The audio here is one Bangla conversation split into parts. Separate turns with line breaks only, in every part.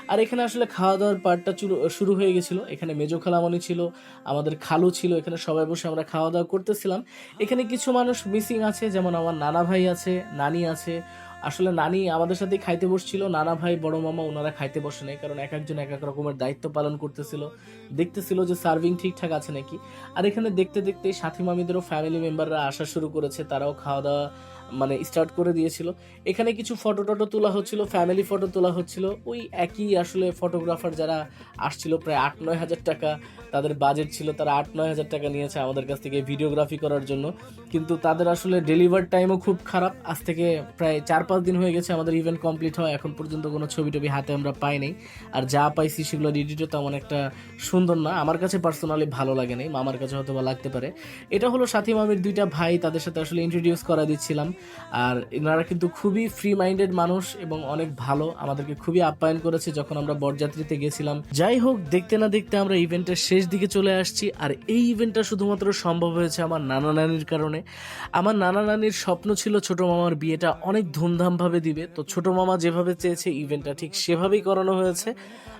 আর এখানে আসলে খাওয়া-দাওয়ার পার্টটা শুরু হয়ে গেছিল। এখানে মেজো খালামণি ছিল, আমাদের খালু ছিল। এখানে সবাই বসে আমরা খাওয়া-দাওয়া করতেছিলাম। এখানে কিছু মানুষ মিসিং আছে, যেমন আমার নানা ভাই আছে, নানি আছে। আসলে নানি আমাদের সাথেই খাইতে বসছিল। নানা ভাই, বড় মামা উনারা খাইতে বসে নাই। কারণ একেকজন একেক রকমের দায়িত্ব পালন করতেছিল। দেখতেছিল যে সার্ভিং ঠিকঠাক আছে নাকি। আর এখানে দেখতে, দেখতেই সাথী মামিদেরও ফ্যামিলি মেম্বাররা আসা শুরু করেছে। তারাও খাওয়া-দাওয়া মানে স্টার্ট করে দিয়েছিল। এখানে কিছু ফটো-টটো তোলা হচ্ছিল, ফ্যামিলি ফটো তোলা হচ্ছিল। ওই একই আসলে ফটোগ্রাফার যারা আসছিল, প্রায় ৮-৯ হাজার টাকা তাদের বাজেট ছিল। তারা ৮-৯ হাজার টাকা নিয়েছে আমাদের কাছ থেকে ভিডিওগ্রাফি করার জন্য। কিন্তু তাদের আসলে ডেলিভার টাইমও খুব খারাপ। আজ থেকে প্রায় ৪-৫ দিন হয়ে গেছে আমাদের ইভেন্ট কমপ্লিট হয়। এখন পর্যন্ত কোনো ছবি-টবি হাতে আমরা পাই নাই। আর যা পাইছি সেগুলো এডিটও তেমন একটা সুন্দর না। আমার কাছে পার্সোনালি ভালো লাগে নাই। মামার কাছে হয়তোবা লাগতে পারে। এটা হলো সাথী মামির ২ টা ভাই, তাদের সাথে আসলে ইন্ট্রোডিউস করা দিচ্ছিলাম। আর এনারা কিন্তু খুবই ফ্রি মাইন্ডেড মানুষ এবং অনেক ভালো, আমাদেরকে খুবই আপ্যায়ন করেছে যখন আমরা বরযাত্রীতে গেছিলাম। যাই হোক, দেখতে না দেখতে আমরা ইভেন্টের শেষ দিকে চলে আসছি। আর এই ইভেন্টটা শুধুমাত্র সম্ভব হয়েছে আমার নানা নানির কারণে। আমার নানা নানির স্বপ্ন ছিল ছোট মামার বিয়েটা অনেক ধুমধামভাবে দিবে। তো ছোট মামা যেভাবে চেয়েছে ইভেন্টটা ঠিক সেভাবেই করানো হয়েছে।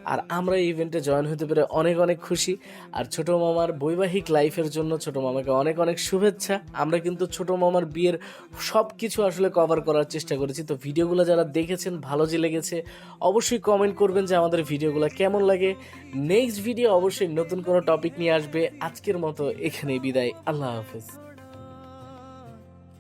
আর আমরা এই ইভেন্টে জয়েন হতে পেরে অনেক অনেক খুশি। আর ছোট মামার বৈবাহিক লাইফের জন্য ছোট মামাকে অনেক অনেক শুভেচ্ছা। আমরা কিন্তু ছোট মামার বিয়ের সব কিছু আসলে কভার করার চেষ্টা করেছি। তো ভিডিওগুলো যারা দেখেছেন, ভালো যে লেগেছে অবশ্যই কমেন্ট করবেন যে আমাদের ভিডিওগুলো কেমন লাগে। নেক্সট ভিডিও অবশ্যই নতুন কোনো টপিক নিয়ে আসবে। আজকের মতো এখানেই বিদায়। আল্লাহ হাফেজ।